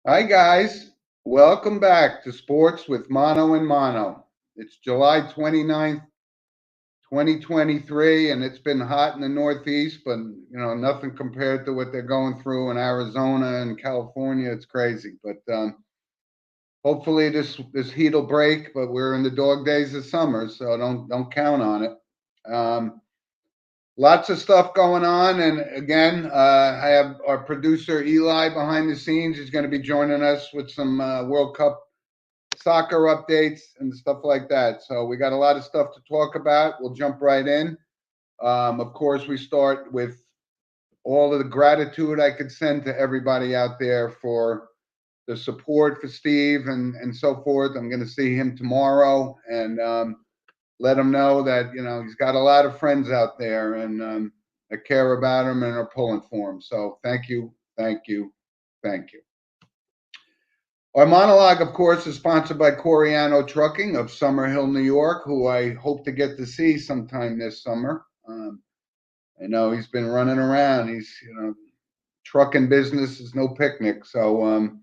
Hi, guys. Welcome back to Sports with Mono and Mono. It's July 29th, 2023, and it's been hot in the Northeast, but nothing compared to what they're going through in Arizona and California. It's crazy. But hopefully this heat will break, but we're in the dog days of summer, so don't count on it. Um, Lots of stuff going on, and again, I have our producer Eli behind the scenes. He's going to be joining us with some World Cup soccer updates and stuff like that. So we got a lot of stuff to talk about. We'll jump right in. Of course, we start with all of the gratitude I could send to everybody out there for the support for Steve and so forth. I'm going to see him tomorrow and let him know that he's got a lot of friends out there and that care about him and are pulling for him. So thank you, thank you, thank you. Our monologue, of course, is sponsored by Coriano Trucking of Summerhill, New York, who I hope to get to see sometime this summer. I know he's been running around. Trucking business is no picnic. So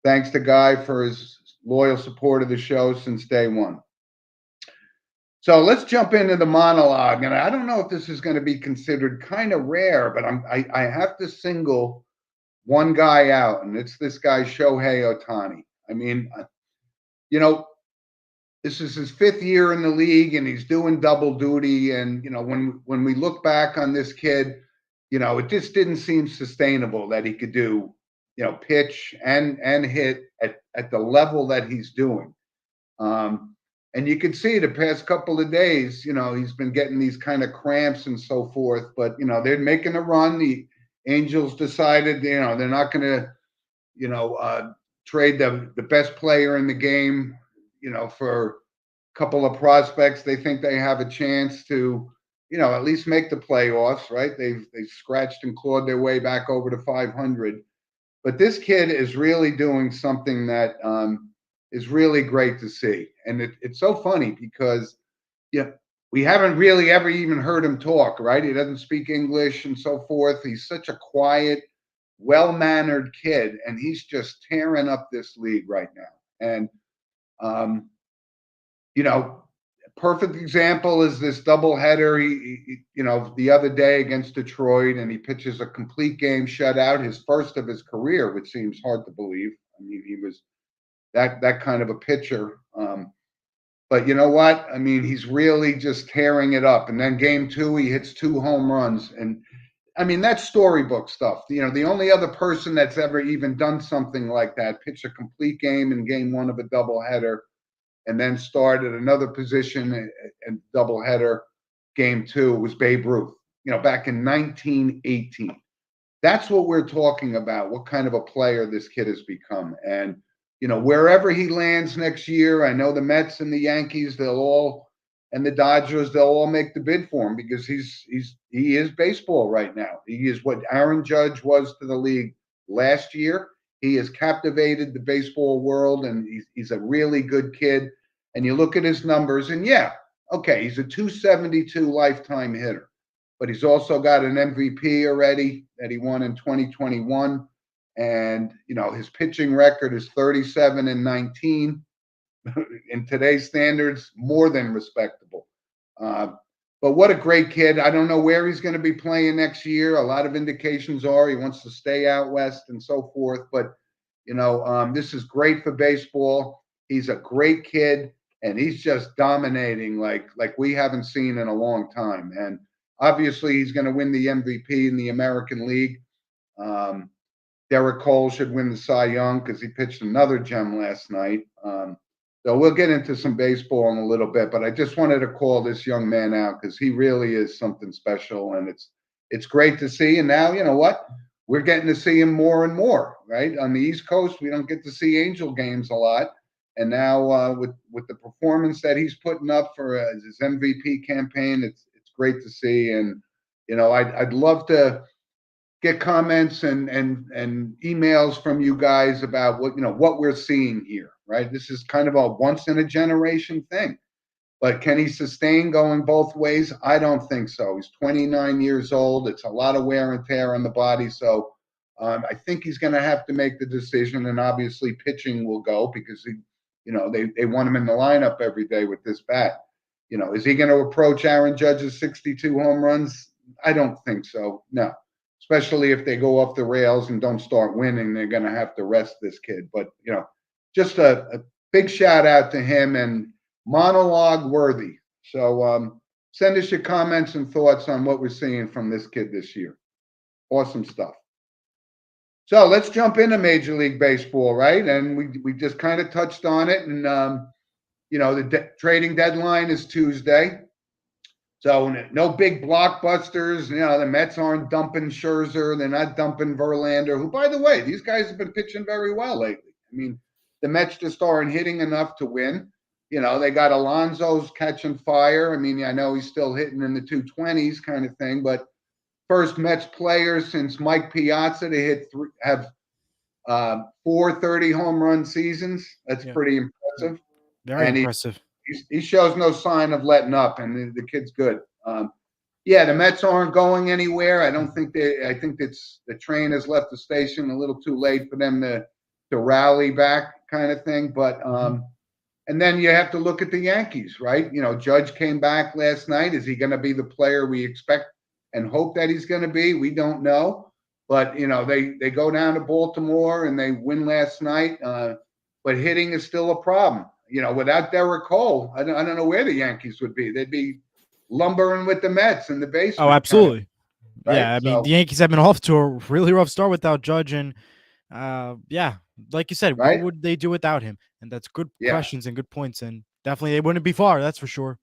thanks to Guy for his loyal support of the show since day one. So let's jump into the monologue. And I don't know if this is going to be considered kind of rare, but I have to single one guy out, and it's this guy, Shohei Ohtani. I mean, you know, this is his fifth year in the league, and he's doing double duty. And when we look back on this kid, it just didn't seem sustainable that he could do, pitch and hit at the level that he's doing. And you can see the past couple of days, he's been getting these kind of cramps and so forth. But they're making a run. The Angels decided, they're not going to, trade the best player in the game, for a couple of prospects. They think they have a chance to, at least make the playoffs, right? They've scratched and clawed their way back over to 500. But this kid is really doing something that is really great to see. And it's so funny because, we haven't really ever even heard him talk, right? He doesn't speak English and so forth. He's such a quiet, well-mannered kid, and he's just tearing up this league right now. And um, perfect example is this doubleheader. The other day against Detroit, and he pitches a complete game shutout, his first of his career, which seems hard to believe. I mean, he was that kind of a pitcher. But you know what? I mean, he's really just tearing it up. And then game two, he hits two home runs, and I mean, that's storybook stuff. The only other person that's ever even done something like that, pitch a complete game in game one of a doubleheader, and then start at another position and doubleheader game two was Babe Ruth, back in 1918. That's what we're talking about, what kind of a player this kid has become. And, wherever he lands next year, I know the Mets and the Yankees, and the Dodgers, they'll all make the bid for him because he is baseball right now. He is what Aaron Judge was to the league last year. He has captivated the baseball world, and he's a really good kid. And you look at his numbers, and yeah, okay, he's a 272 lifetime hitter, but he's also got an MVP already that he won in 2021. And, his pitching record is 37 and 19. In today's standards, more than respectable. Uh, but what a great kid. I don't know where he's going to be playing next year. A lot of indications are he wants to stay out west and so forth. But, this is great for baseball. He's a great kid, and he's just dominating like we haven't seen in a long time. And obviously, he's going to win the MVP in the American League. Um, Derek Cole should win the Cy Young because he pitched another gem last night. So we'll get into some baseball in a little bit, but I just wanted to call this young man out because he really is something special, and it's great to see. And now, you know what? We're getting to see him more and more, right? On the East Coast, we don't get to see Angel games a lot, and now with the performance that he's putting up for his MVP campaign, it's great to see. And I'd love to get comments and emails from you guys about what we're seeing here, right? This is kind of a once in a generation thing. But can he sustain going both ways? I don't think so. He's 29 years old. It's a lot of wear and tear on the body. So I think he's going to have to make the decision, and obviously pitching will go because they want him in the lineup every day with this bat. Is he going to approach Aaron Judge's 62 home runs? I don't think so. No, especially if they go off the rails and don't start winning, they're going to have to rest this kid. But just a big shout out to him and monologue worthy. So send us your comments and thoughts on what we're seeing from this kid this year. Awesome stuff. So let's jump into Major League Baseball, right? And we just kind of touched on it. And, the trading deadline is Tuesday. So no big blockbusters. The Mets aren't dumping Scherzer. They're not dumping Verlander, who, by the way, these guys have been pitching very well lately. I mean, the Mets just aren't hitting enough to win. They got Alonso's catching fire. I mean, I know he's still hitting in the 220s kind of thing, but first Mets players since Mike Piazza to have 430 home run seasons. That's pretty impressive. Very impressive. He shows no sign of letting up, and the kid's good. The Mets aren't going anywhere. I think the train has left the station a little too late for them to rally back kind of thing. But and then you have to look at the Yankees, right? Judge came back last night. Is he going to be the player we expect and hope that he's going to be? We don't know. But, they go down to Baltimore and they win last night. But hitting is still a problem. Without Derek Cole, I don't know where the Yankees would be. They'd be lumbering with the Mets in the basement. Oh, absolutely. Right? Yeah, I mean, the Yankees have been off to a really rough start without Judge. And, like you said, what would they do without him? And that's good questions and good points. And definitely they wouldn't be far, that's for sure.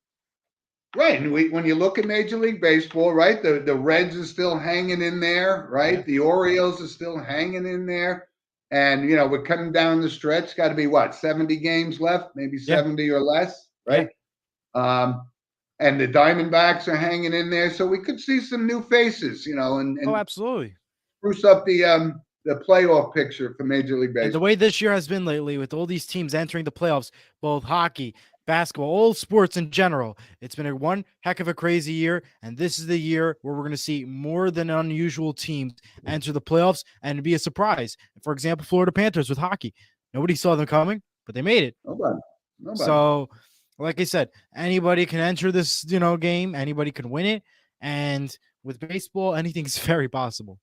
Right. And when you look at Major League Baseball, right, the Reds are still hanging in there, right? Yeah. The Orioles are still hanging in there. And, we're cutting down the stretch. Got to be, 70 games left, maybe 70 or less, right? Yeah. And the Diamondbacks are hanging in there. So we could see some new faces, and absolutely. Spruce up the playoff picture for Major League Baseball. And the way this year has been lately with all these teams entering the playoffs, both hockey, basketball, all sports in general, it's been one heck of a crazy year, and this is the year where we're going to see more than unusual teams enter the playoffs and be a surprise. For example, Florida Panthers with hockey. Nobody saw them coming, but they made it. Nobody. So, like I said, anybody can enter this, game. Anybody can win it. And with baseball, anything's very possible.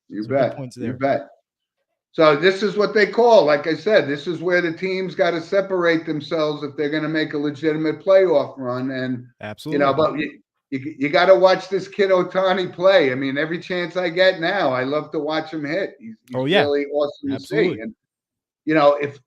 You bet. You bet. So this is what they call, like I said, this is where the teams got to separate themselves if they're going to make a legitimate playoff run. And, absolutely, but you got to watch this kid Ohtani play. I mean, every chance I get now, I love to watch him hit. He's really awesome to see. And,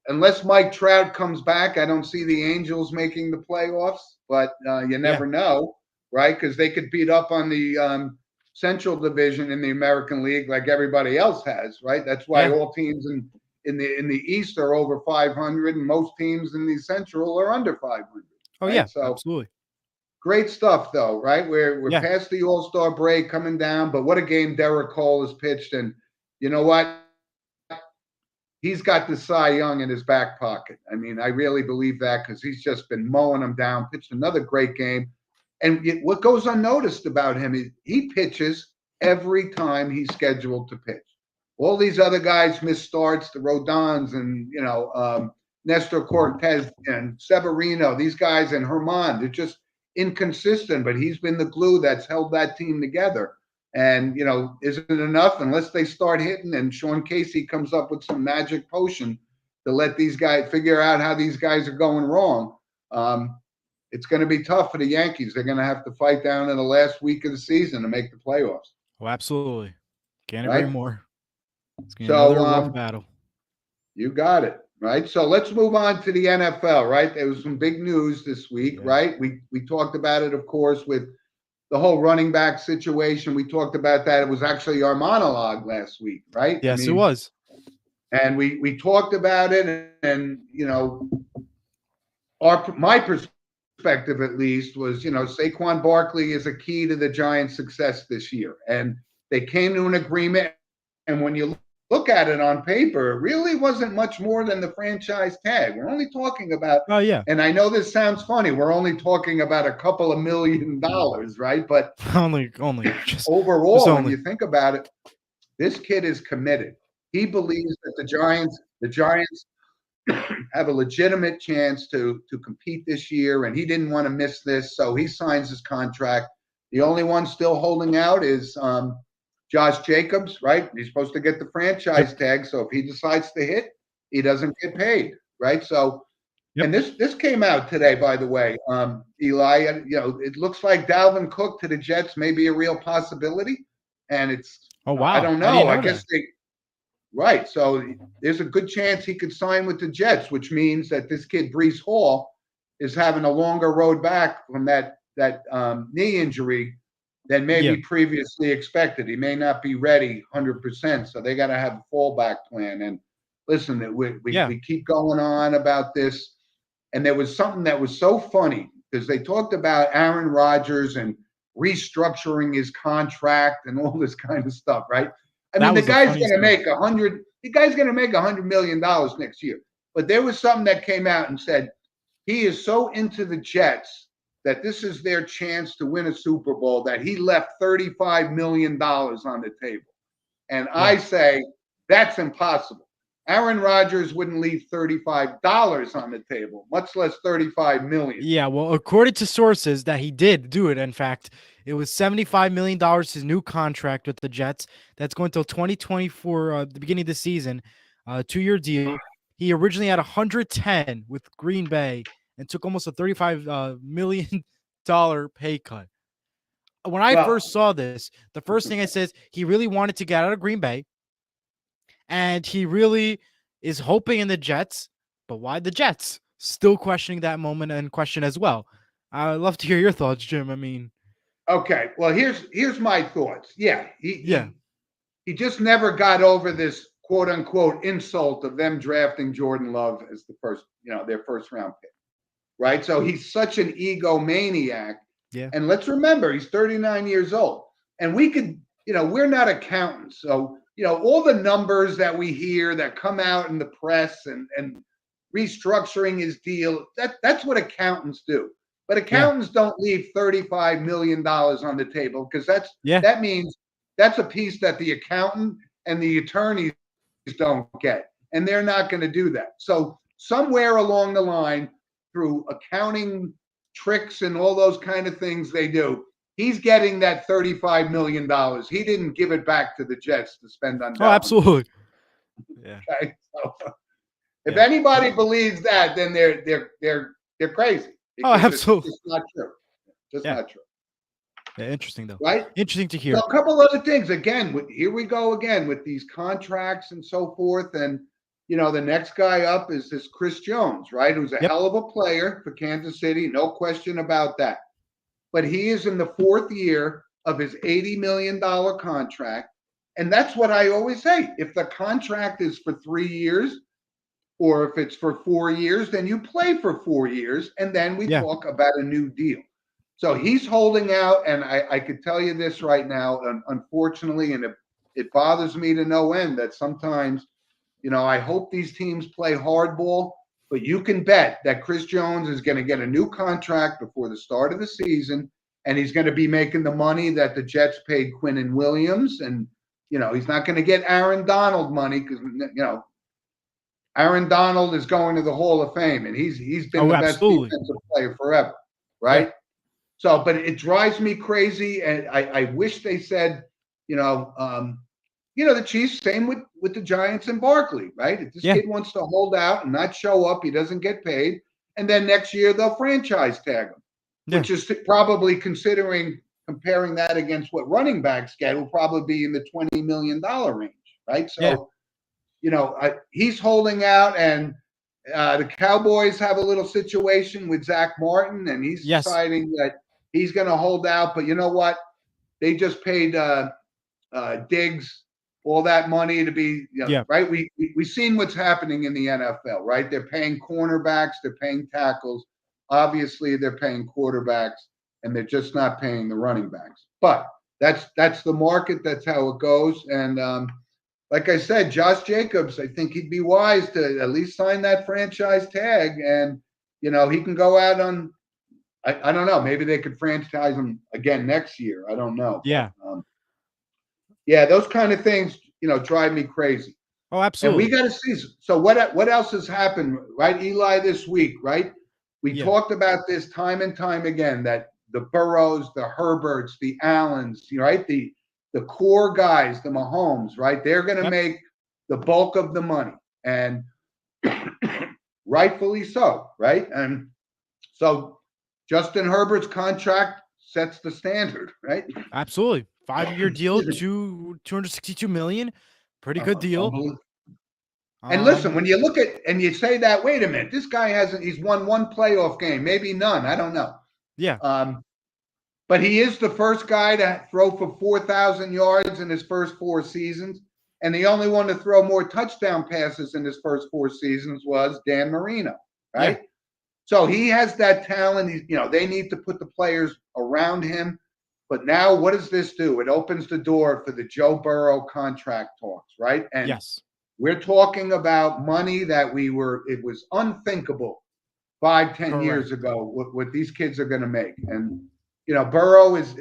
unless Mike Trout comes back, I don't see the Angels making the playoffs, but you never know, right? Because they could beat up on the Central Division in the American League like everybody else has, right? That's why all teams in the East are over 500 and most teams in the Central are under 500. Oh, right? So absolutely. Great stuff, though, right? We're past the All-Star break coming down, but what a game Derek Cole has pitched. And you know what? He's got the Cy Young in his back pocket. I mean, I really believe that because he's just been mowing them down, pitched another great game. And what goes unnoticed about him is he pitches every time he's scheduled to pitch. All these other guys miss starts, the Rodons and, Nestor Cortez and Severino, these guys and Herman, they're just inconsistent, but he's been the glue that's held that team together. And, isn't it enough unless they start hitting and Sean Casey comes up with some magic potion to let these guys figure out how these guys are going wrong. It's going to be tough for the Yankees. They're going to have to fight down in the last week of the season to make the playoffs. Oh, absolutely. Can't agree more. It's going to be another rough battle. You got it, right? So let's move on to the NFL, right? There was some big news this week, right? We talked about it, of course, with the whole running back situation. We talked about that. It was actually our monologue last week, right? Yes, it was. And we talked about it, and my perspective at least was, Saquon Barkley is a key to the Giants' success this year. And they came to an agreement. And when you look at it on paper, it really wasn't much more than the franchise tag. We're only talking about, and I know this sounds funny, we're only talking about a couple of $1 million, right? But only just overall, when you think about it, This kid is committed. He believes that the Giants have a legitimate chance to compete this year, and he didn't want to miss this, so he signs his contract. The only one still holding out is Josh Jacobs, right? He's supposed to get the franchise tag, so if he decides to hit, he doesn't get paid, right? So, and this came out today, by the way, Eli. It looks like Dalvin Cook to the Jets may be a real possibility, and it's wow, I don't know. I didn't know I guess that. Right. So there's a good chance he could sign with the Jets, which means that this kid Brees Hall is having a longer road back from that knee injury than maybe previously expected. He may not be ready 100%, so they got to have a fallback plan. And listen, we keep going on about this, and there was something that was so funny because they talked about Aaron Rodgers and restructuring his contract and all this kind of stuff, right? I mean, the guy's going to make $100 million next year. But there was something that came out and said he is so into the Jets that this is their chance to win a Super Bowl that he left $35 million on the table. And I say that's impossible. Aaron Rodgers wouldn't leave $35 on the table, much less $35 million. Yeah, well, according to sources that he did do it, in fact, it was $75 million, his new contract with the Jets. That's going till 2024, the beginning of the season, 2-year deal. He originally had 110 with Green Bay and took almost a $35 million pay cut. When I first saw this, the first thing I said is he really wanted to get out of Green Bay, and he really is hoping in the Jets. But why the Jets? Still questioning that moment and question as well. I'd love to hear your thoughts, Jim. I mean, okay, well, here's my thoughts. Yeah, he just never got over this quote unquote insult of them drafting Jordan Love as their first round pick, right? So he's such an egomaniac. Yeah. And let's remember, he's 39 years old, and we're not accountants, so all the numbers that we hear that come out in the press and restructuring his deal, that's what accountants do. But accountants don't leave $35 million on the table because that means that's a piece that the accountant and the attorneys don't get, and they're not going to do that. So somewhere along the line, through accounting tricks and all those kind of things they do, he's getting that $35 million. He didn't give it back to the Jets to spend on Dalvin. Oh, absolutely. Yeah. Okay. So, if anybody believes that, then they're crazy. Oh, absolutely. It's not true. Just not true. Yeah, interesting though. Right? Interesting to hear. So a couple other things. Again, here we go again with these contracts and so forth. And the next guy up is this Chris Jones, right? Who's a hell of a player for Kansas City, no question about that. But he is in the fourth year of his $80 million contract. And that's what I always say. If the contract is for 3 years, or if it's for 4 years, then you play for 4 years, and then we talk about a new deal. So he's holding out, and I could tell you this right now, unfortunately, and it bothers me to no end that sometimes, I hope these teams play hardball, but you can bet that Chris Jones is going to get a new contract before the start of the season, and he's going to be making the money that the Jets paid Quinnen Williams, and he's not going to get Aaron Donald money because Aaron Donald is going to the Hall of Fame, and he's been the best defensive player forever, right? Yeah. So, but it drives me crazy, and I wish they said, the Chiefs, same with the Giants and Barkley, right? If this kid wants to hold out and not show up, he doesn't get paid, and then next year they'll franchise tag him, which is probably comparing that against what running backs get, will probably be in the $20 million range, right? So, he's holding out, and the Cowboys have a little situation with Zach Martin, and he's deciding that he's going to hold out. But you know what? They just paid Diggs all that money to be, right? We've seen what's happening in the NFL, right? They're paying cornerbacks, they're paying tackles. Obviously, they're paying quarterbacks, and they're just not paying the running backs. But that's the market. That's how it goes. And like I said, Josh Jacobs, I think he'd be wise to at least sign that franchise tag, and he can go out on. I don't know. Maybe they could franchise him again next year. I don't know. Yeah. Those kind of things drive me crazy. Oh, And absolutely. we got to see. So what else has happened, right, Eli, this week, right? We Yeah. talked about this time and time again, that the Burrows, the Herberts, the Allens, right? The core guys, the Mahomes, right? They're going to Yep. make the bulk of the money. And rightfully so, right? And so Justin Herbert's contract sets the standard, right? Absolutely. 5-year deal, 262 million. Pretty good deal. Unbelievable. And listen, Um, when you look at and you say that, wait a minute, this guy he's won one playoff game, maybe none, I don't know. yeah. But he is the first guy to throw for 4,000 yards in his first 4 seasons. And the only one to throw more touchdown passes in his first 4 seasons was Dan Marino, right? Yeah. So he has that talent. They need to put the players around him. But now what does this do? It opens the door for the Joe Burrow contract talks, right? And Yes. we're talking about money that it was unthinkable 5-10 years ago what these kids are going to make. And Burrow is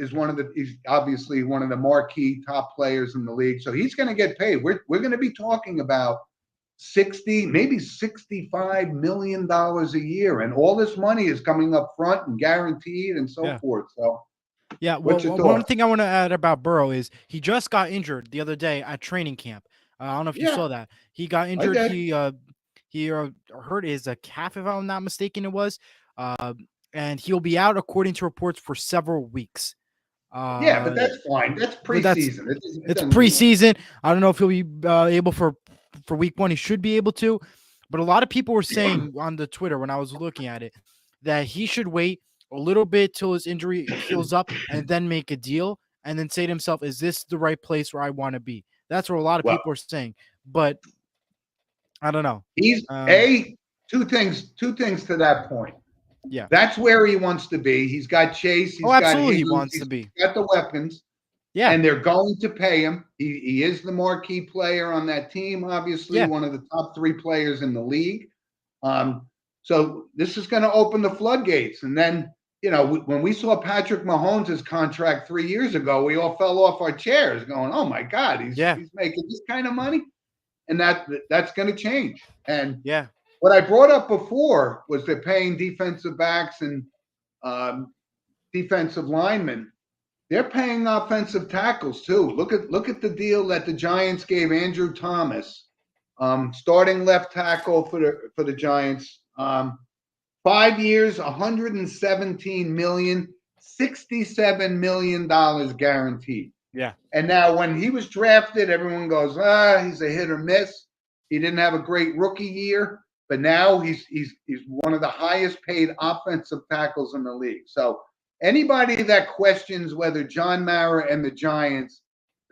he's obviously one of the marquee top players in the league, so he's going to get paid. We're going to be talking about 60, maybe $65 million a year, and all this money is coming up front and guaranteed and so forth. So yeah, what's your one thought? thing I want to add about Burrow is he just got injured the other day at training camp. I don't know if you saw that. He got injured. He hurt his calf, if I'm not mistaken. It was, and he'll be out according to reports for several weeks. Yeah, but that's fine. That's preseason. It's preseason. I don't know if he'll be able for week 1. He should be able to, but a lot of people were saying on the Twitter when I was looking at it that he should wait a little bit till his injury heals up and then make a deal and then say to himself, is this the right place where I want to be? That's what a lot of people are saying, but I don't know. He's two things to that point. Yeah. That's where he wants to be. He's got Chase. He's got absolutely. Higgins, He wants to be. He's got the weapons. Yeah. And they're going to pay him. He is the marquee player on that team, obviously, one of the top 3 players in the league. So this is going to open the floodgates. And then, when we saw Patrick Mahomes' contract 3 years ago, we all fell off our chairs going, oh, my God, he's making this kind of money. And that's going to change. And what I brought up before was they're paying defensive backs and defensive linemen. They're paying offensive tackles too. Look at the deal that the Giants gave Andrew Thomas, starting left tackle for the Giants. 5 years, $117 million, $67 million guaranteed. Yeah. And now when he was drafted, everyone goes, he's a hit or miss. He didn't have a great rookie year, but now he's one of the highest paid offensive tackles in the league. So anybody that questions whether John Mara and the Giants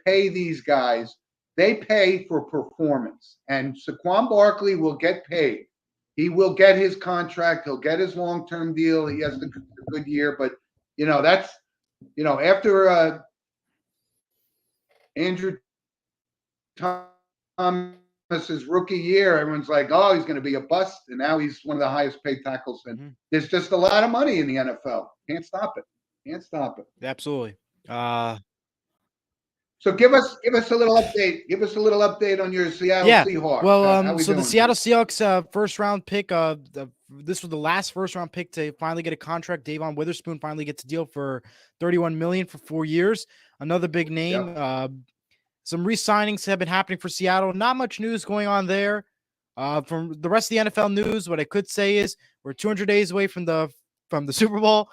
pay these guys, they pay for performance. And Saquon Barkley will get paid. He will get his contract. He'll get his long-term deal. He has the good year. But, that's, after Andrew Thomas's rookie year, everyone's like, oh, he's going to be a bust. And now he's one of the highest paid tackles. And there's just a lot of money in the NFL. Can't stop it. Absolutely. So give us a little update. Give us a little update on your Seattle Seahawks. Well, so the Seattle Seahawks first round pick, this was the last first round pick to finally get a contract. Davon Witherspoon finally gets a deal for $31 million for 4 years. Another big name. Some re-signings have been happening for Seattle. Not much news going on there. From the rest of the NFL news, what I could say is we're 200 days away from the Super Bowl.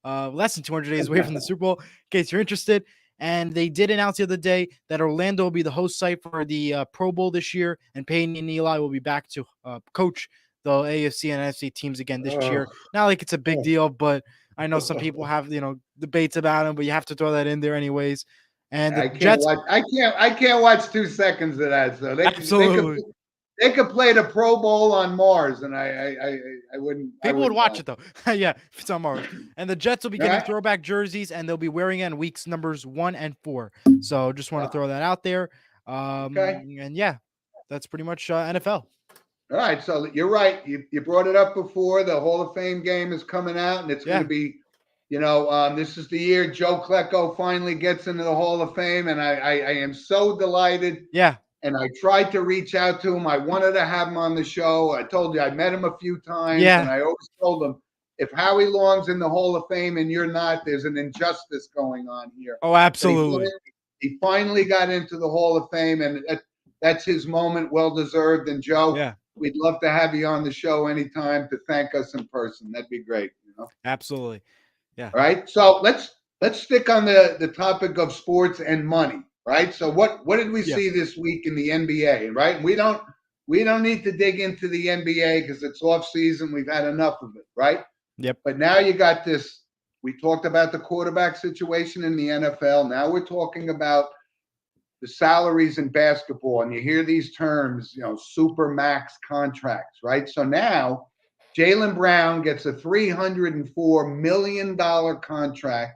Less than 200 days away from the Super Bowl, in case you're interested. And they did announce the other day that Orlando will be the host site for the Pro Bowl this year, and Peyton and Eli will be back to coach the AFC and NFC teams again this year. Not like it's a big deal, but I know some people have debates about him, but you have to throw that in there anyways. And the Jets, I can't watch 2 seconds of that. So absolutely. They could play the Pro Bowl on Mars, and I wouldn't. People would watch it though. Yeah, if it's on Mars. And the Jets will be getting throwback jerseys, and they'll be wearing it in weeks numbers 1 and 4. So just want to throw that out there. And yeah, that's pretty much NFL. All right, so you're right. You brought it up before. The Hall of Fame game is coming out, and it's going to be, This is the year Joe Klecko finally gets into the Hall of Fame, and I am so delighted. Yeah. And I tried to reach out to him. I wanted to have him on the show. I told you I met him a few times, Yeah. and I always told him, if Howie Long's in the Hall of Fame and you're not, there's an injustice going on here. Oh, absolutely. He finally got into the Hall of Fame, and that's his moment, well deserved. And Joe, Yeah. we'd love to have you on the show anytime to thank us in person. That'd be great. Absolutely. Yeah. All right. So let's stick on the topic of sports and money. Right. So what did we see this week in the NBA? Right. We don't need to dig into the NBA because it's off season. We've had enough of it. Right. Yep. But now you got this. We talked about the quarterback situation in the NFL. Now we're talking about the salaries in basketball, and you hear these terms, super max contracts, right? So now Jaylen Brown gets a $304 million contract,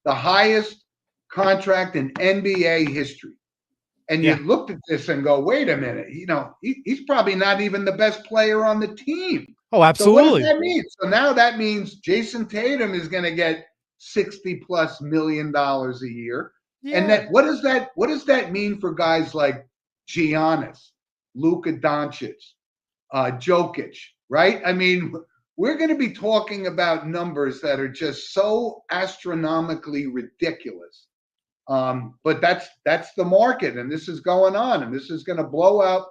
the highest contract in NBA history. And you looked at this and go, wait a minute, he's probably not even the best player on the team. Oh, absolutely. So what does that mean? So now that means Jason Tatum is going to get $60+ million a year. Yeah. And what does that mean for guys like Giannis, Luka Doncic, Jokic, right? I mean, we're going to be talking about numbers that are just so astronomically ridiculous. But that's the market, and this is going on, and this is going to blow out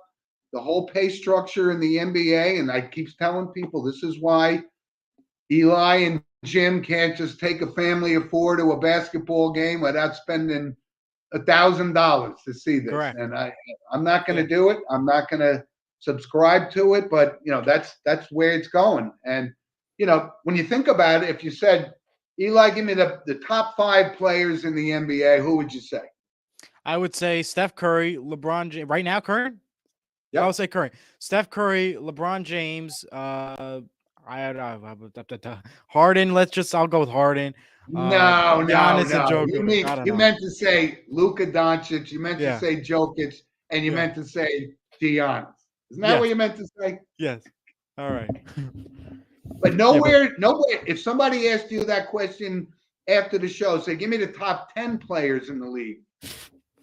the whole pay structure in the NBA. And I keep telling people this is why Eli and Jim can't just take a family of four to a basketball game without spending $1,000 to see this. Correct. And I'm not going to do it. I'm not going to subscribe to it. But that's where it's going. And when you think about it, if you said, Eli, give me the top 5 players in the NBA, who would you say? I would say Steph Curry, LeBron James. Right now, current? Yep. I would say Curry. Steph Curry, LeBron James, Harden. I'll go with Harden. No. Jokic. You meant to say Luka Doncic. You meant to say Jokic, and you meant to say Giannis. Isn't that what you meant to say? Yes. All right. But nowhere. If somebody asked you that question after the show, say, give me the top 10 players in the league.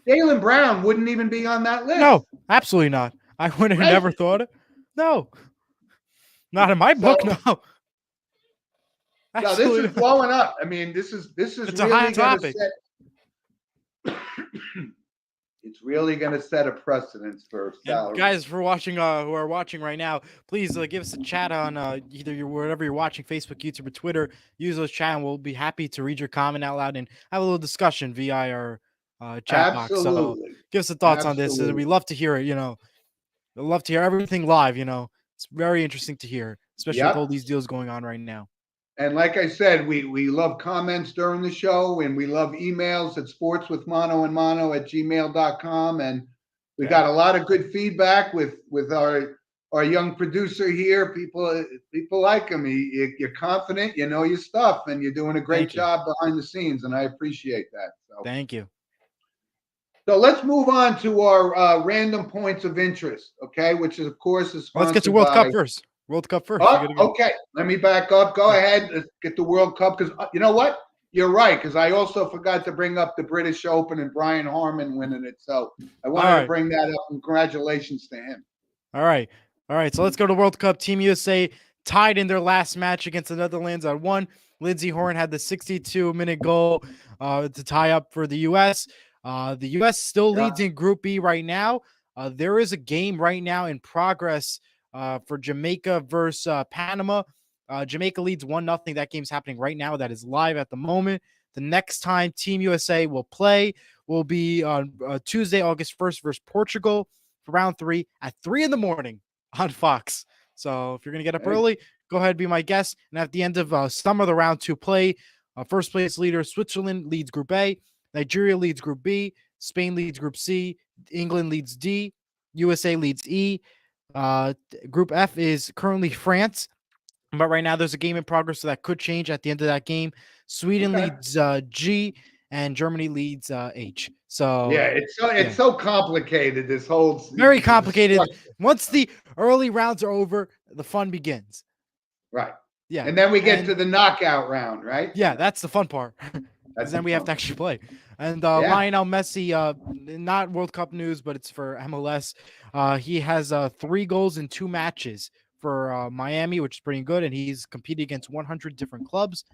Jaylen Brown wouldn't even be on that list. No, absolutely not. I would have never thought it. No. Not in my book, no. No, this is blowing up. I mean, this is it's really a hot topic. It's really going to set a precedence for salary. Guys, for watching, who are watching right now, please give us a chat on either wherever you're watching, Facebook, YouTube, or Twitter. Use those chat, and we'll be happy to read your comment out loud and have a little discussion via our chat box. So give us the thoughts on this. We love to hear it. We'd love to hear everything live. It's very interesting to hear, especially with all these deals going on right now. And like I said, we love comments during the show, and we love emails at sportswithmonoandmono@gmail.com. And we got a lot of good feedback with our young producer here. People like him. You're confident, you know your stuff, and you're doing a great job behind the scenes, and I appreciate that. So thank you. So let's move on to our random points of interest, okay? Which is, of course, is sponsored. Let's get to World Cup first. World Cup first. Oh, okay. Let me back up. Go ahead. Let's get the World Cup, because you know what? You're right, because I also forgot to bring up the British Open and Brian Harman winning it. So I wanted to bring that up. Congratulations to him. All right. So let's go to World Cup. Team USA tied in their last match against the Netherlands at 1. Lindsey Horn had the 62-minute goal to tie up for the U.S. The U.S. still leads in Group B right now. There is a game right now in progress for Jamaica versus Panama. Jamaica leads 1-0. That game's happening right now. That is live at the moment. The next time Team USA will play will be on Tuesday, August 1st versus Portugal for round 3 at 3 in the morning on Fox. So if you're going to get up early, go ahead, be my guest. And at the end of some of the round 2 play, first place leader Switzerland leads Group A. Nigeria leads Group B. Spain leads Group C. England leads D. USA leads E. Group F is currently France. But right now there's a game in progress, so that could change at the end of that game. Sweden leads G, and Germany leads H. So it's so complicated. This whole very complicated. Once the early rounds are over, the fun begins. Right. Yeah. And then we get And to the knockout round, right? yeah, that's the fun part. Because That's then the we have fun. to actually play. And Yeah. Lionel Messi, not World Cup news, but it's for MLS. He has 3 goals in 2 matches for Miami, which is pretty good. And he's competed against 100 different clubs.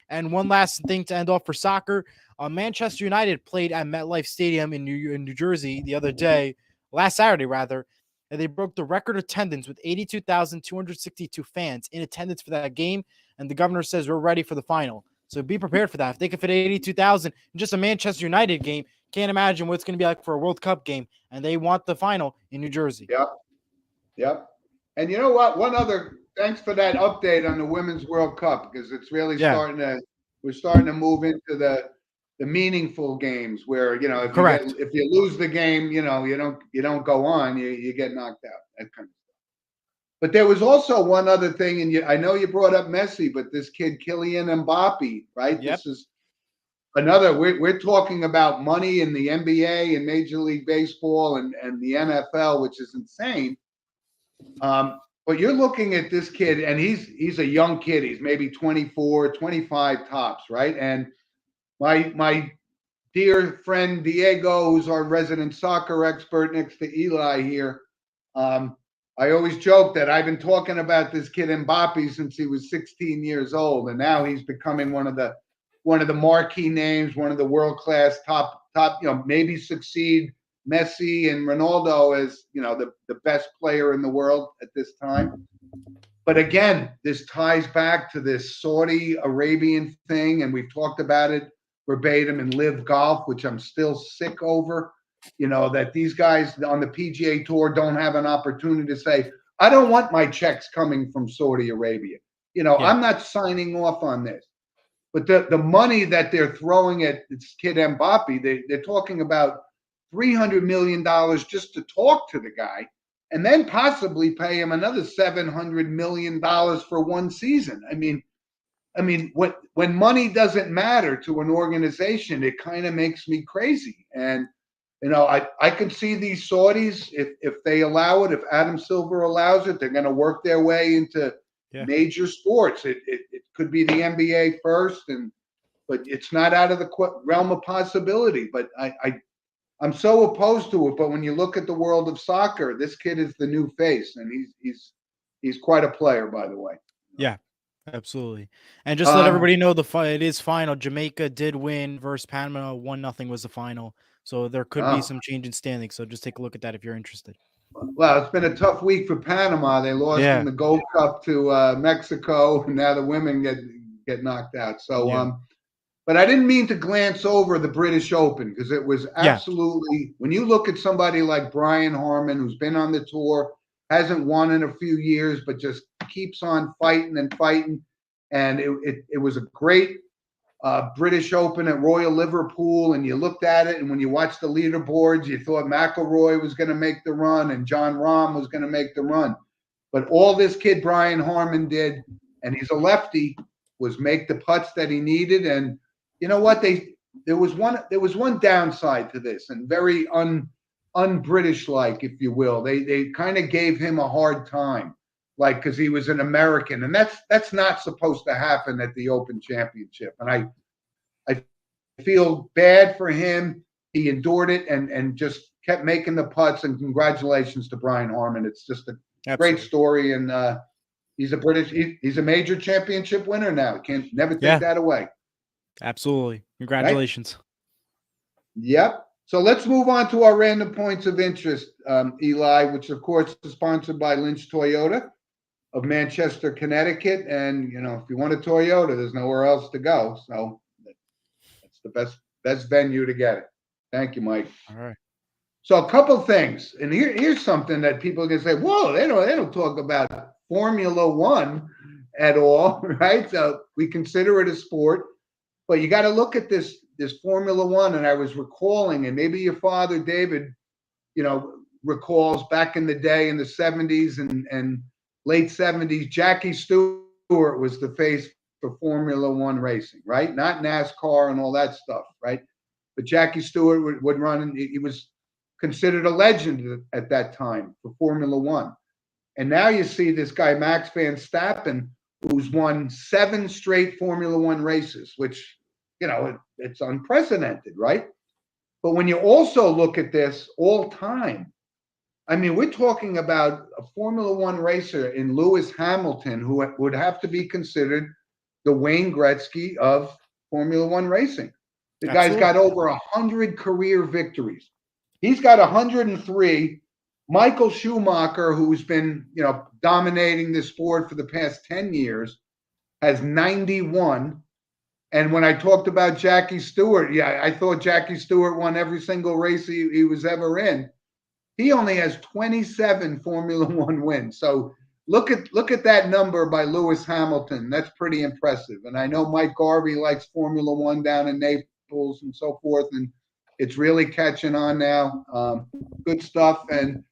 And one last thing to end off for soccer, Manchester United played at MetLife Stadium in New Jersey the other day, last Saturday rather, and they broke the record attendance with 82,262 fans in attendance for that game. And the governor says we're ready for the final. So be prepared for that. If they can fit 82,000 in just a Manchester United game, can't imagine what it's going to be like for a World Cup game. And they want the final in New Jersey. Yep. Yep. And you know what? Thanks for that update on the Women's World Cup, because it's really we're starting to move into the meaningful games where, Correct. if you lose the game, you don't go on, you get knocked out. That kind of stuff. But there was also one other thing, and I know you brought up Messi, but this kid Kylian Mbappe, right? Yep. This is another. We're talking about money in the NBA and Major League Baseball and the NFL, which is insane. But you're looking at this kid, and he's a young kid. He's maybe 24, 25 tops, right? And my dear friend Diego, who's our resident soccer expert next to Eli here, I always joke that I've been talking about this kid Mbappe since he was 16 years old, and now he's becoming one of the marquee names, one of the world class top. Maybe succeed Messi and Ronaldo as the best player in the world at this time. But again, this ties back to this Saudi Arabian thing, and we've talked about it verbatim in Live Golf, which I'm still sick over. That these guys on the PGA Tour don't have an opportunity to say, I don't want my checks coming from Saudi Arabia. I'm not signing off on this. But the money that they're throwing at this kid Mbappe, they're talking about $300 million just to talk to the guy, and then possibly pay him another $700 million for one season. I mean, when money doesn't matter to an organization, it kind of makes me crazy. And I can see these Saudis, if they allow it, if Adam Silver allows it, they're going to work their way into major sports. It could be the NBA first, but it's not out of the realm of possibility. But I'm so opposed to it. But when you look at the world of soccer, this kid is the new face, and he's quite a player, by the way. Yeah, absolutely. And just let everybody know it is final. Jamaica did win versus Panama. 1-0 was the final. So there could be some change in standing. So just take a look at that if you're interested. Well, it's been a tough week for Panama. They lost in the Gold Cup to Mexico, and now the women get knocked out. So, but I didn't mean to glance over the British Open, because it was absolutely, when you look at somebody like Brian Harman, who's been on the tour, hasn't won in a few years, but just keeps on fighting and fighting. And it was a great British Open at Royal Liverpool, and you looked at it, and when you watched the leaderboards, you thought McIlroy was going to make the run and Jon Rahm was going to make the run. But all this kid Brian Harman did, and he's a lefty, was make the putts that he needed. And you know what? There was one downside to this, and very un-British like, if you will. They kind of gave him a hard time, like, because he was an American, and that's not supposed to happen at the Open Championship. And I feel bad for him. He endured it and just kept making the putts. And congratulations to Brian Harman. It's just a great story, and he's a major championship winner now. Can't never take that away. Absolutely, congratulations. Right? Yep. So let's move on to our random points of interest, Eli, which of course is sponsored by Lynch Toyota of Manchester, Connecticut. And if you want a Toyota, there's nowhere else to go. So that's the best venue to get it. Thank you, Mike. All right. So a couple things, and here's something that people can say, whoa, they don't talk about Formula One at all, right? So we consider it a sport, but you got to look at this Formula One. And I was recalling, and maybe your father, David, recalls back in the day in the 70s and late 70s, Jackie Stewart was the face for Formula One racing, right? Not NASCAR and all that stuff, right? But Jackie Stewart would run, and he was considered a legend at that time for Formula One. And now you see this guy, Max Verstappen, who's won 7 straight Formula One races, which, it's unprecedented, right? But when you also look at this all time, I mean, we're talking about a Formula One racer in Lewis Hamilton, who would have to be considered the Wayne Gretzky of Formula One racing. The guy's got over 100 career victories. He's got 103. Michael Schumacher, who's been, dominating the sport for the past 10 years, has 91. And when I talked about Jackie Stewart, I thought Jackie Stewart won every single race he was ever in. He only has 27 Formula One wins. So look at that number by Lewis Hamilton. That's pretty impressive. And I know Mike Garvey likes Formula One down in Naples and so forth, and it's really catching on now. Good stuff. And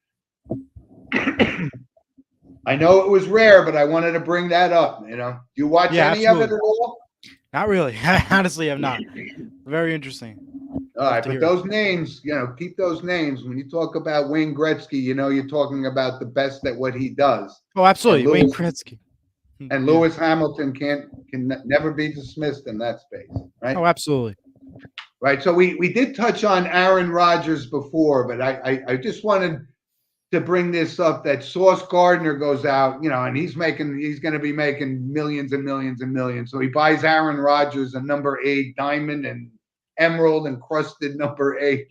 I know it was rare, but I wanted to bring that up. Do you watch any of it at all? Not really. Honestly, I'm not. Very interesting. All right, but those names, keep those names. When you talk about Wayne Gretzky, you're talking about the best at what he does. Oh, absolutely. Wayne Gretzky. And Lewis Hamilton can never be dismissed in that space, right? Oh, absolutely. Right. So we did touch on Aaron Rodgers before, but I just wanted to bring this up that Sauce Gardner goes out, and he's going to be making millions and millions and millions. So he buys Aaron Rodgers a number 8 diamond and emerald encrusted number 8.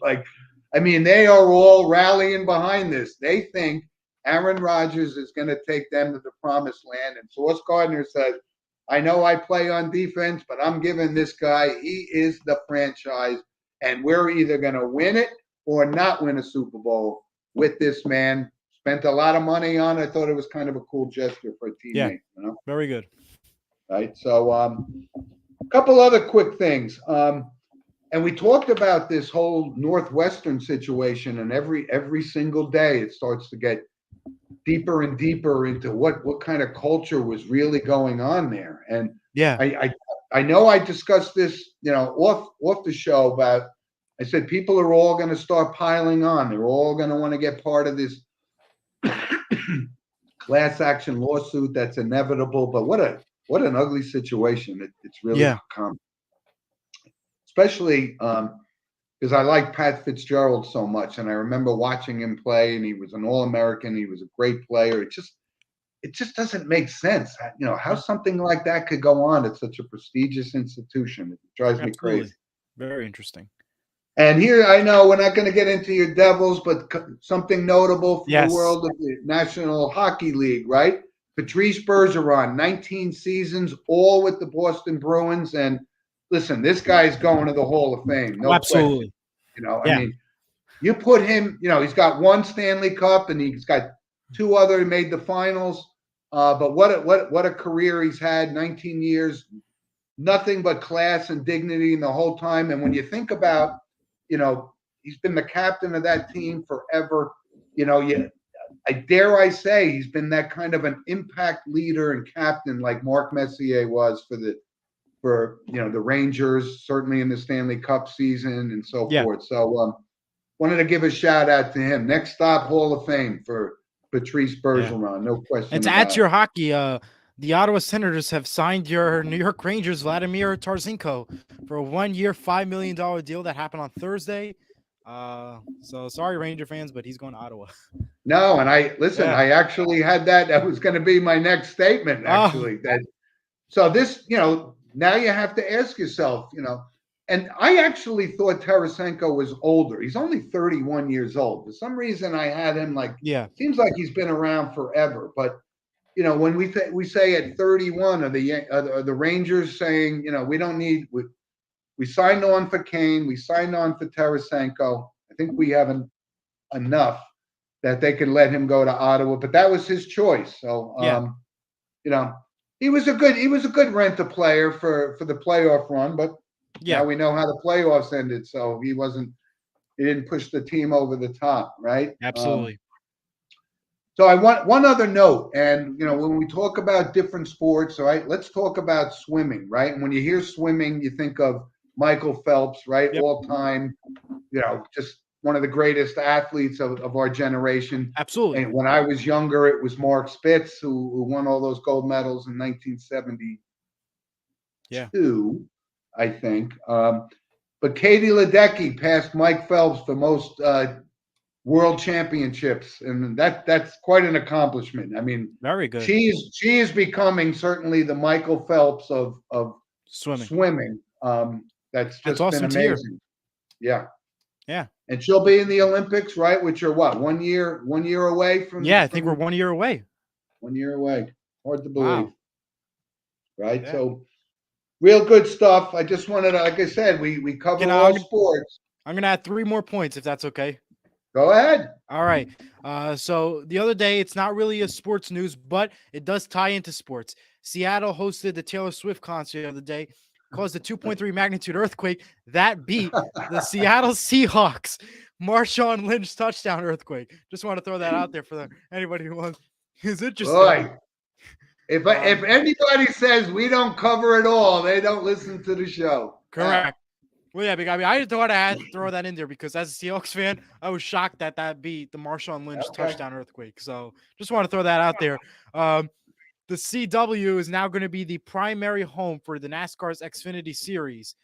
They are all rallying behind this. They think Aaron Rodgers is going to take them to the promised land. And Sauce Gardner says, I know I play on defense, but I'm giving this guy, he is the franchise. And we're either going to win it or not win a Super Bowl with this man. Spent a lot of money on it. I thought it was kind of a cool gesture for a teammate. Yeah, very good. Right. So a couple other quick things. And we talked about this whole Northwestern situation, and every single day it starts to get deeper and deeper into what kind of culture was really going on there. And I know I discussed this, off the show about, I said, people are all going to start piling on. They're all going to want to get part of this class action lawsuit that's inevitable. But what an ugly situation it's really become. Especially because I like Pat Fitzgerald so much, and I remember watching him play, and he was an All-American. He was a great player. It just doesn't make sense, how something like that could go on at such a prestigious institution. It drives me crazy. Very interesting. And here, I know we're not going to get into your Devils, but something notable from the world of the National Hockey League, right? Patrice Bergeron, 19 seasons, all with the Boston Bruins, and listen, this guy's going to the Hall of Fame. No absolutely. Question. You put him, he's got 1 Stanley Cup and he's got 2 other, he made the finals. But what a career he's had, 19 years, nothing but class and dignity in the whole time. And when you think about, he's been the captain of that team forever. I dare I say he's been that kind of an impact leader and captain like Mark Messier was for the Rangers, certainly in the Stanley Cup season and so forth. So wanted to give a shout out to him. Next stop, Hall of Fame for Patrice Bergeron, no question. And to add to your hockey, the Ottawa Senators have signed your New York Rangers, Vladimir Tarasenko, for a 1-year, $5 million deal that happened on Thursday. So sorry, Ranger fans, but he's going to Ottawa. No, and I actually had that. That was going to be my next statement, actually. So this, now you have to ask yourself, and I actually thought Tarasenko was older. He's only 31 years old. For some reason, I had him seems like he's been around forever. But, when we say at 31, are the Rangers saying, we don't need, we signed on for Kane, we signed on for Tarasenko. I think we have enough that they could let him go to Ottawa, but that was his choice. So, he was a good rent-a-player for the playoff run, but now we know how the playoffs ended. So he didn't push the team over the top, right? Absolutely. So I want one other note, and when we talk about different sports, all right, let's talk about swimming, right? And when you hear swimming, you think of Michael Phelps, right? All time, just one of the greatest athletes of our generation. Absolutely. And when I was younger, it was Mark Spitz who won all those gold medals in 1972, Yeah. I think. But Katie Ledecky passed Mike Phelps for most world championships, and that's quite an accomplishment. I mean, Very good. she is becoming certainly the Michael Phelps of swimming. That's just awesome been to hear. amazing. Yeah. Yeah. And she'll be in the Olympics, right? Which are what, 1 year away from? Yeah, I think we're 1 year away. 1 year away. Hard to believe. Wow. Right. Yeah. So real good stuff. I just wanted to, like I said, we cover all sports. I'm gonna add 3 more points if that's okay. Go ahead. All right. So the other day, it's not really a sports news, but it does tie into sports. Seattle hosted the Taylor Swift concert the other day, caused a 2.3 magnitude earthquake that beat the Seattle Seahawks Marshawn Lynch touchdown earthquake. Just want to throw that out there for anybody who is interested. Boy, if anybody says we don't cover it all, they don't listen to the show. Correct. Well, yeah, I mean, I thought I had to throw that in there because as a Seahawks fan, I was shocked that beat the Marshawn Lynch touchdown earthquake. So just want to throw that out there. The CW is now going to be the primary home for the NASCAR's Xfinity Series,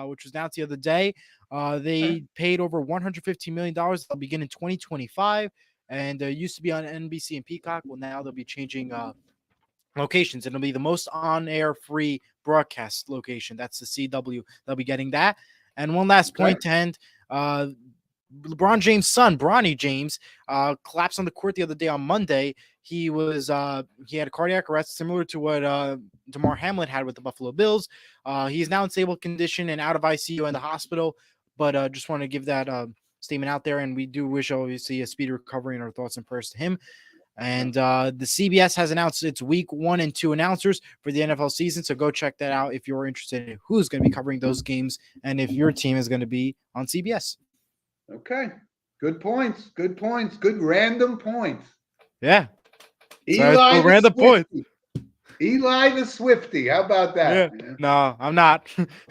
which was announced the other day. They paid over $115 million. They'll begin in 2025, and used to be on NBC and Peacock. Well, now they'll be changing locations. It'll be the most on-air free broadcast location. That's the CW. They'll be getting that. And one last point to end. LeBron James' son, Bronny James, collapsed on the court the other day on Monday. He had a cardiac arrest similar to what DeMar Hamlin had with the Buffalo Bills. He is now in stable condition and out of ICU in the hospital. But just want to give that statement out there. And we do wish, obviously, a speedy recovery, and our thoughts and prayers to him. And the CBS has announced its week 1 and 2 announcers for the NFL season. So go check that out if you're interested in who's going to be covering those games and if your team is going to be on CBS. Okay. Good points. Good points. Good random points. Yeah. Eli random points. Eli the Swifty. How about that? Yeah. No, I'm not.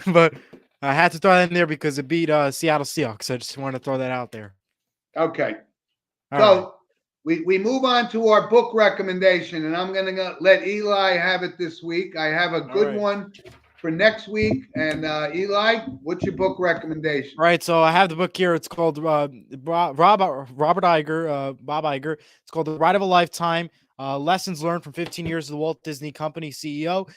But I had to throw that in there because it beat Seattle Seahawks. I just want to throw that out there. Okay. So we move on to our book recommendation, and I'm going to let Eli have it this week. I have a good one for next week. And Eli, what's your book recommendation? Right. So I have the book here. It's called Robert Iger, Bob Iger. It's called The Ride of a Lifetime. Lessons learned from 15 years of the Walt Disney Company CEO.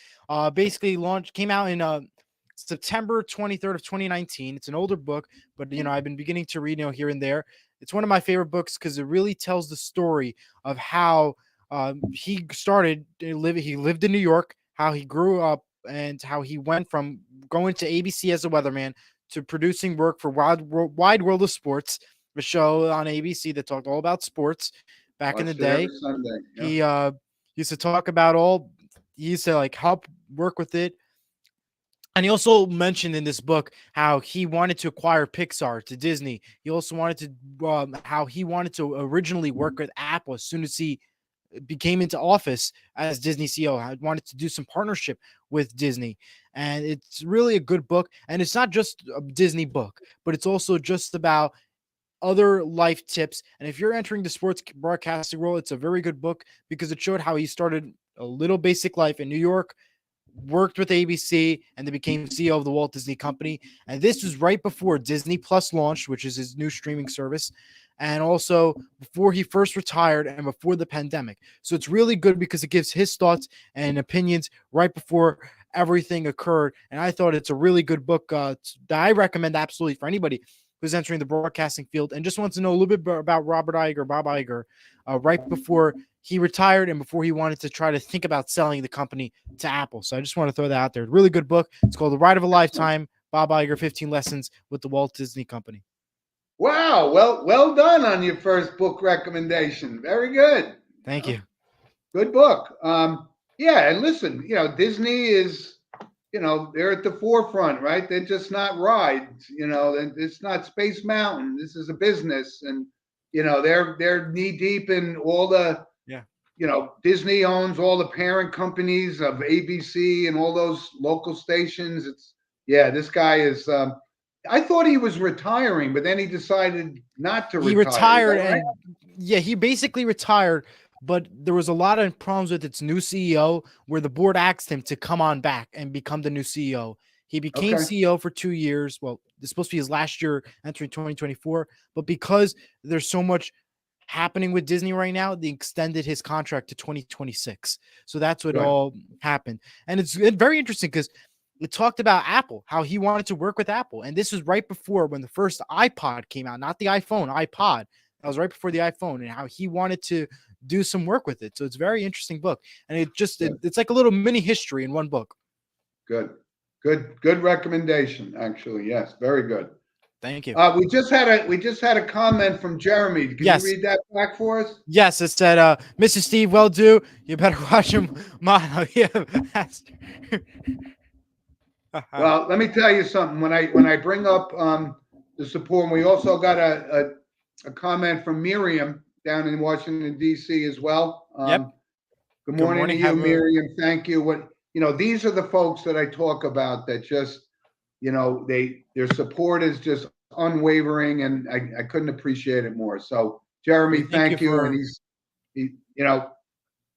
Basically came out in September 23rd of 2019. It's an older book, but I've been beginning to read here and there. It's one of my favorite books because it really tells the story of how he started living. He lived in New York, how he grew up, and how he went from going to ABC as a weatherman to producing work for Wide World of Sports, a show on ABC that talked all about sports back in the day. Sunday. He used to talk about he used to help work with it. And he also mentioned in this book how he wanted to acquire Pixar to Disney. He also wanted to how he wanted to originally work with Apple as soon as he became into office as Disney CEO. I wanted to do some partnership with Disney. And it's really a good book. And it's not just a Disney book, but it's also just about other life tips. And if you're entering the sports broadcasting role, it's a very good book because it showed how he started a little basic life in New York, worked with ABC, and then became CEO of the Walt Disney Company. And this was right before Disney Plus launched, which is his new streaming service, and also before he first retired and before the pandemic. So it's really good because it gives his thoughts and opinions right before everything occurred. And I thought it's a really good book that I recommend absolutely for anybody who's entering the broadcasting field and just wants to know a little bit about Robert Iger, Bob Iger, right before he retired and before he wanted to try to think about selling the company to Apple. So I just want to throw that out there. Really good book. It's called The Ride of a Lifetime, Bob Iger, 15 Lessons with the Walt Disney Company. Wow. Well done on your first book recommendation. Very good. Thank you. Good book. Yeah. And listen, Disney is, they're at the forefront, right? They're just not rides, it's not Space Mountain. This is a business. And, they're knee deep in all the, Disney owns all the parent companies of ABC and all those local stations. This guy is I thought he was retiring, but then he decided not to He retire. Is retired, that right? and yeah, he basically retired. But there was a lot of problems with its new CEO, where the board asked him to come on back and become the new CEO. He became Okay. CEO for 2 years. Well, it's supposed to be his last year entering 2024, but because there's so much happening with Disney right now, they extended his contract to 2026. So that's what Good. all happened. And it's very interesting because it talked about Apple, how he wanted to work with Apple. And this was right before when the first iPod came out, not the iPhone, iPod. That was right before the iPhone, and how he wanted to do some work with it. So it's a very interesting book. And it's like a little mini history in one book. Good. Good recommendation, actually. Yes, very good. Thank you. We just had a comment from Jeremy. Can you Yes. read that back for us? Yes, it said, Mr. Steve, well do. You better watch him mono. Yeah, master. Well, let me tell you something. When I bring up the support, and we also got a comment from Miriam down in Washington D.C. as well. Yep. Good Good morning to morning. you, Miriam. Thank you. These are the folks that I talk about that just, their support is just unwavering, and I couldn't appreciate it more. So, Jeremy, thank you. And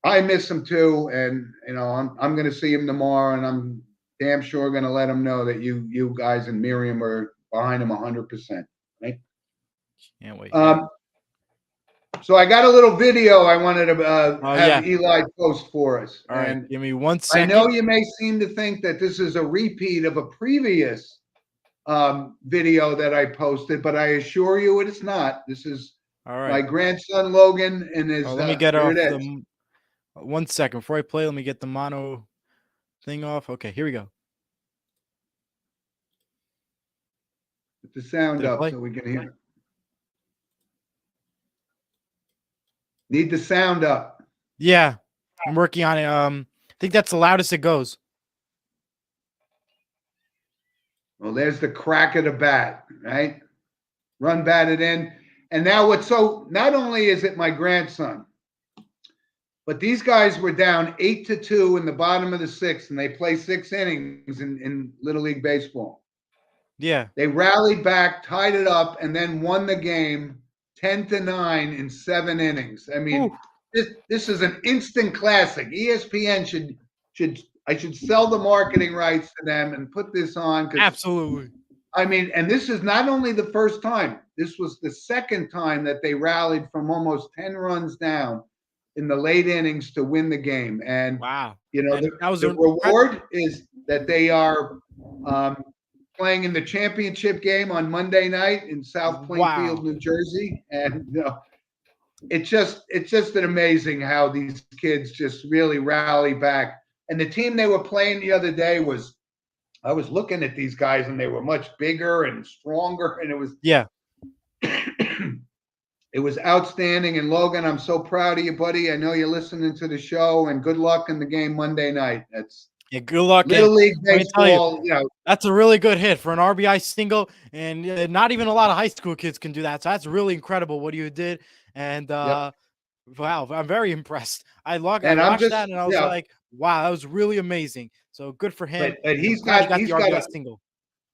I miss him too, and I'm going to see him tomorrow, and I'm damn sure going to let him know that you guys and Miriam are behind him 100%. Right? Can't wait. So I got a little video I wanted to have yeah. Eli post for us. All right, And give me 1 second. I know you may seem to think that this is a repeat of a previous video that I posted, but I assure you it is not. This is all right. My grandson Logan and his. Let me get off the 1 second before I play. Let me get the mono thing off. Okay, here we go. Put the sound up so we can hear it. Need the sound up. Yeah, I'm working on it. I think that's the loudest it goes. Well, there's the crack of the bat, right? Run batted in. And now not only is it my grandson, but these guys were down 8-2 in the bottom of the sixth, and they play 6 innings in Little League Baseball. Yeah. They rallied back, tied it up, and then won the game 10-9 in 7 innings. I mean, this is an instant classic. ESPN should sell the marketing rights to them and put this on. Absolutely. I mean, and this is not only the first time. This was the second time that they rallied from almost 10 runs down in the late innings to win the game. And wow, the reward is that they are playing in the championship game on Monday night in South Plainfield, New Jersey. And it's just an amazing how these kids just really rally back. And the team they were playing the other day I was looking at these guys, and they were much bigger and stronger, and it was it was outstanding. And Logan, I'm so proud of you, buddy. I know you're listening to the show, and good luck in the game Monday night. Good luck. Little League Baseball, that's a really good hit for an RBI single, and not even a lot of high school kids can do that. So that's really incredible what you did. And wow, I'm very impressed. I watched that, and I was like, wow, that was really amazing. So good for him. But he's got the RBI single.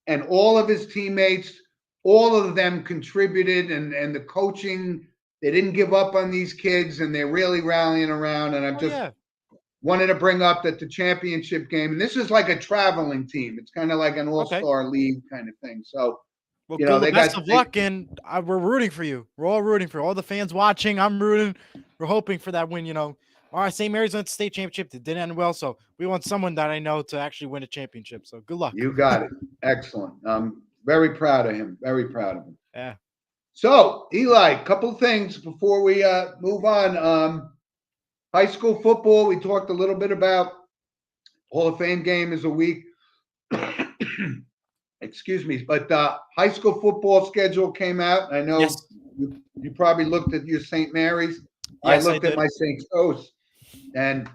And all of his teammates, all of them contributed, and the coaching, they didn't give up on these kids, and they're really rallying around. And I'm wanted to bring up that the championship game, and this is like a traveling team. It's kind of like an all-star league kind of thing. So, best of luck, and we're rooting for you. We're all rooting for all the fans watching. I'm rooting. We're hoping for that win. All right, St. Mary's went to state championship. It didn't end well, so we want someone that I know to actually win a championship. So good luck. You got it. Excellent. I'm very proud of him. Very proud of him. Yeah. So, Eli, a couple of things before we move on. High school football, we talked a little bit about. Hall of Fame game is a week. Excuse me. But high school football schedule came out. I know you probably looked at your St. Mary's. Yes, I looked at my St. Joe's. And,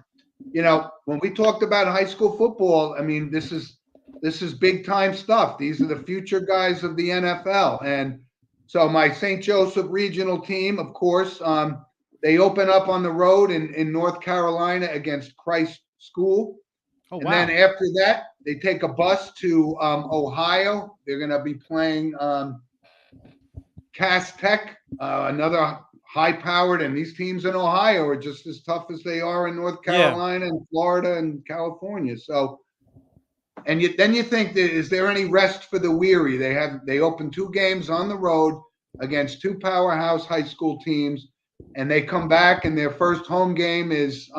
when we talked about high school football, I mean, this is big time stuff. These are the future guys of the NFL. And so my St. Joseph regional team, of course, they open up on the road in North Carolina against Christ School. And then after that, they take a bus to Ohio. They're going to be playing Cass Tech, another high-powered, and these teams in Ohio are just as tough as they are in North Carolina and Florida and California. So, and then you think that is there any rest for the weary? They open 2 games on the road against 2 powerhouse high school teams, and they come back and their first home game is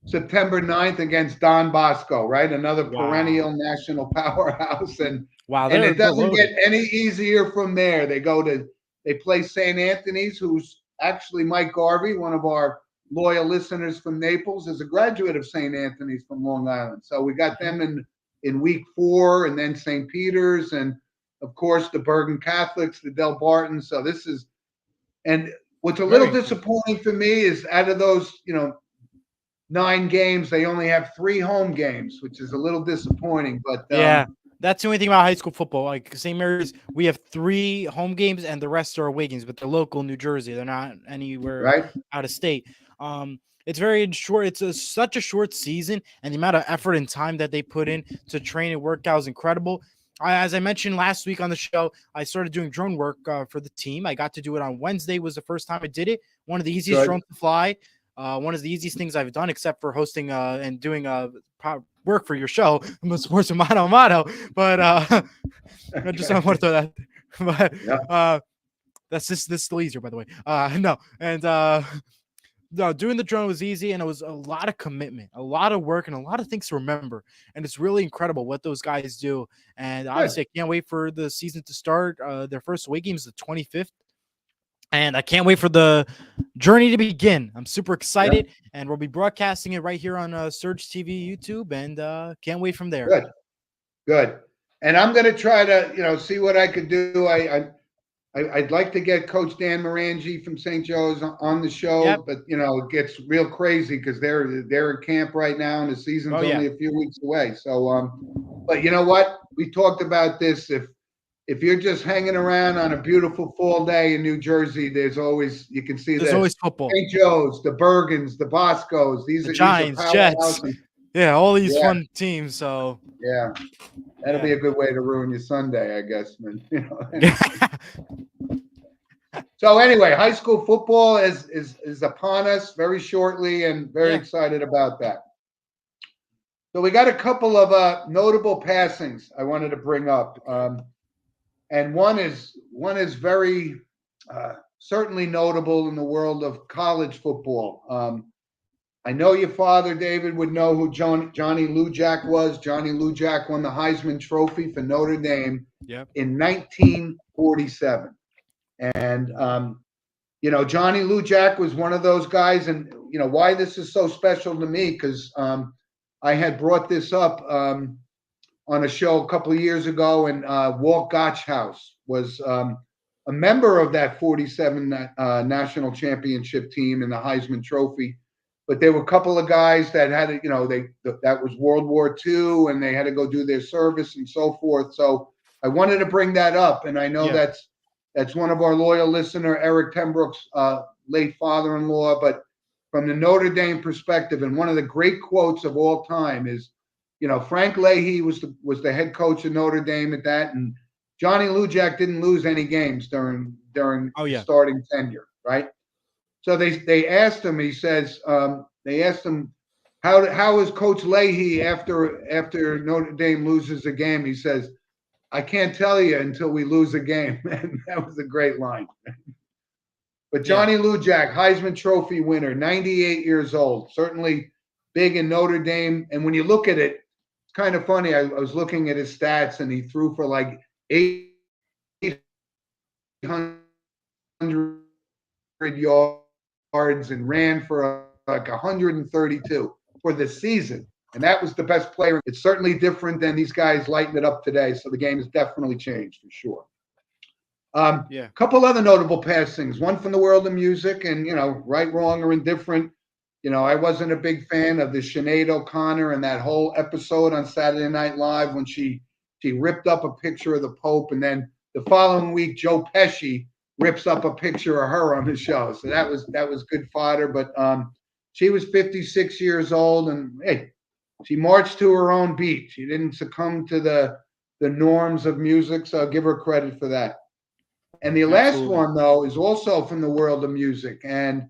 September 9th against Don Bosco, right? Another perennial national powerhouse. And it doesn't get any easier from there. They play St. Anthony's, who's actually Mike Garvey, one of our loyal listeners from Naples, is a graduate of St. Anthony's from Long Island. So we got them in week 4, and then St. Peter's, and of course the Bergen Catholics, the Del Barton. So and what's a little disappointing for me is out of those, 9 games, they only have 3 home games, which is a little disappointing. But that's the only thing about high school football. Like St. Mary's, we have 3 home games and the rest are away games, but they're local New Jersey. They're not anywhere out of state. It's very short. It's such a short season, and the amount of effort and time that they put in to train and work out is incredible. As I mentioned last week on the show, I started doing drone work for the team. I got to do it on Wednesday. Was the first time I did it. One of the easiest drones to fly. One of the easiest things I've done, except for hosting and doing work for your show, Sports with Mano Mano. But I just don't want to throw that. But this is still easier, by the way. No, doing the drone was easy, and it was a lot of commitment, a lot of work, and a lot of things to remember. And it's really incredible what those guys do. And obviously, I can't wait for the season to start. Their first away game is the 25th. And I can't wait for the journey to begin. I'm super excited, and we'll be broadcasting it right here on Surge TV YouTube, and can't wait from there. Good. And I'm going to try to, see what I could do. I'd like to get Coach Dan Morangi from St. Joe's on the show, but it gets real crazy because they're at camp right now, and the season's only a few weeks away. So, but you know what? We talked about this. If you're just hanging around on a beautiful fall day in New Jersey, there's always always football. St. Joe's, the Bergens, the Boscos, the Giants, Jets. Yeah, all these fun teams. So that'll be a good way to ruin your Sunday, I guess, man. So anyway, high school football is upon us very shortly, and very excited about that. So we got a couple of notable passings I wanted to bring up, and one is very certainly notable in the world of college football. I know your father, David, would know who Johnny Lujack was. Johnny Lujack won the Heisman Trophy for Notre Dame in 1947. And, Johnny Lujack was one of those guys. And, why this is so special to me, because I had brought this up on a show a couple of years ago, and Walt Gotchhouse was a member of that 47 national championship team in the Heisman Trophy. But there were a couple of guys that had, that was World War II, and they had to go do their service and so forth. So I wanted to bring that up, and I know that's one of our loyal listener, Eric Tenbrook's late father-in-law. But from the Notre Dame perspective, and one of the great quotes of all time is, Frank Leahy was the head coach of Notre Dame at that, and Johnny Lujack didn't lose any games during starting tenure, right? So they asked him. He says they asked him how is Coach Leahy after Notre Dame loses a game. He says, "I can't tell you until we lose a game." And that was a great line. But Johnny Lujack, Heisman Trophy winner, 98 years old, certainly big in Notre Dame. And when you look at it, it's kind of funny. I was looking at his stats, and he threw for like 800 yards and ran for like 132 for the season. And that was the best player. It's certainly different than these guys lighting it up today. So the game has definitely changed for sure. A couple other notable passings. One from the world of music, and, right, wrong, or indifferent. I wasn't a big fan of the Sinead O'Connor and that whole episode on Saturday Night Live when she ripped up a picture of the Pope, and then the following week, Joe Pesci rips up a picture of her on the show. So that was good fodder. But she was 56 years old, and hey, she marched to her own beat. She didn't succumb to the norms of music, so I'll give her credit for that. And the last Absolutely. one, though, is also from the world of music. And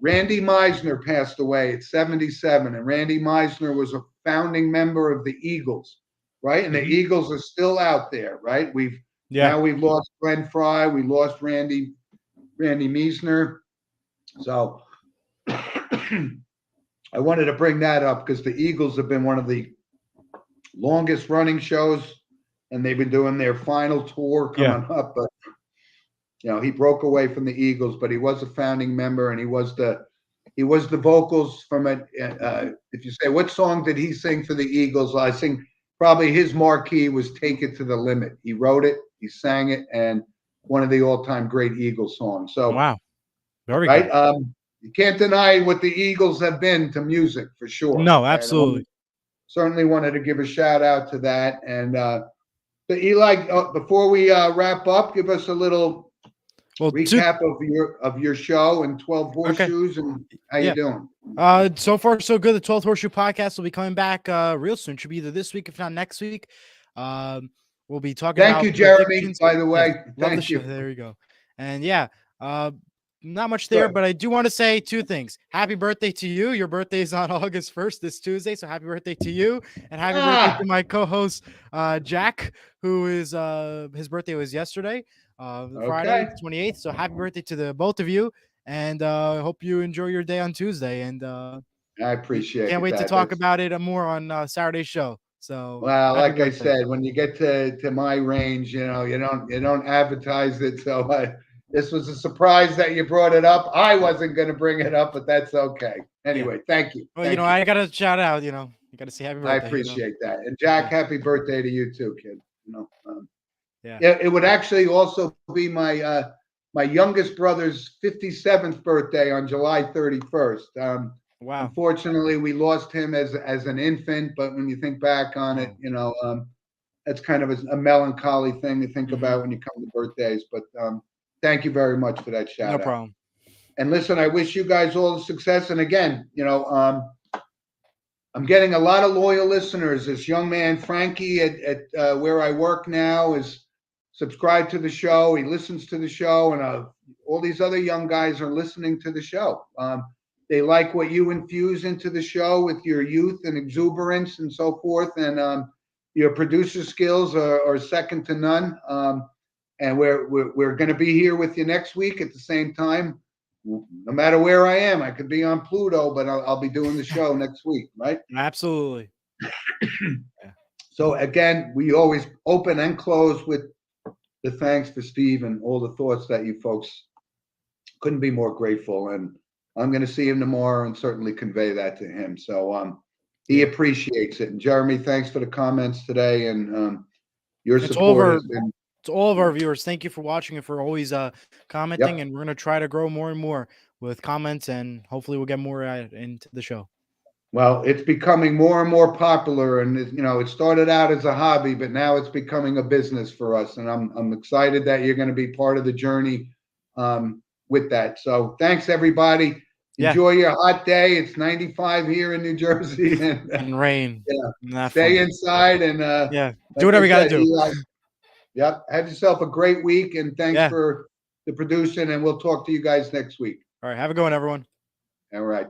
Randy Meisner passed away at 77. And Randy Meisner was a founding member of the Eagles, right? And the Eagles are still out there, right? Now we've lost Glenn Fry. We lost Randy Meisner. So I wanted to bring that up because the Eagles have been one of the longest running shows, and they've been doing their final tour coming up. But he broke away from the Eagles, but he was a founding member, and he was the vocals from it. If you say what song did he sing for the Eagles, I think probably his marquee was "Take It to the Limit." He wrote it, he sang it, and one of the all-time great Eagles songs. So wow, very right. good. You can't deny what the Eagles have been to music for sure. No, absolutely. Certainly wanted to give a shout out to that. And but Eli, before we wrap up, give us a little recap of your show and 12 Horseshoes and how you doing. So far so good. The 12th Horseshoe podcast will be coming back real soon. Should be either this week, if not next week. We'll be talking Thank you, Jeremy, by the way. Thank you. There you go. And not much there, but I do want to say two things. Happy birthday to you. Your birthday is on August 1st, this Tuesday. So happy birthday to you. And happy birthday to my co-host, Jack, who is his birthday was yesterday, Friday, 28th. So happy birthday to the both of you. And I hope you enjoy your day on Tuesday. And I appreciate it. Can't wait to talk about it more on Saturday's show. So well, like I said, when you get to my range, you don't advertise it. So this was a surprise that you brought it up. I wasn't going to bring it up, but that's okay. Anyway, thank you. Well, I got to shout out, you got to say happy birthday. I appreciate that. And Jack, happy birthday to you too, kid. It would actually also be my youngest brother's 57th birthday on July 31st. Wow. Unfortunately, we lost him as an infant, but when you think back on it, that's kind of a melancholy thing to think about when you come to birthdays. But thank you very much for that shout out. No problem. And listen, I wish you guys all the success. And again, I'm getting a lot of loyal listeners. This young man, Frankie, at where I work now, is subscribed to the show. He listens to the show, and all these other young guys are listening to the show. They like what you infuse into the show with your youth and exuberance and so forth. And your producer skills are second to none. And we're going to be here with you next week at the same time. No matter where I am, I could be on Pluto, but I'll be doing the show next week, right? Absolutely. So again, we always open and close with the thanks for Steve and all the thoughts that you folks couldn't be more grateful. And I'm going to see him tomorrow and certainly convey that to him. So he appreciates it. And Jeremy, thanks for the comments today and your support has been. To all of our viewers, thank you for watching and for always commenting. And we're going to try to grow more and more with comments, and hopefully we'll get more into the show. Well, it's becoming more and more popular, and it started out as a hobby, but now it's becoming a business for us. And I'm excited that you're going to be part of the journey with that. So thanks, everybody. Enjoy your hot day. It's 95 here in New Jersey, and rain. Stay inside and do whatever you got to do. Yep. Have yourself a great week, and thanks for the producing, and we'll talk to you guys next week. All right. Have a good one, everyone. All right.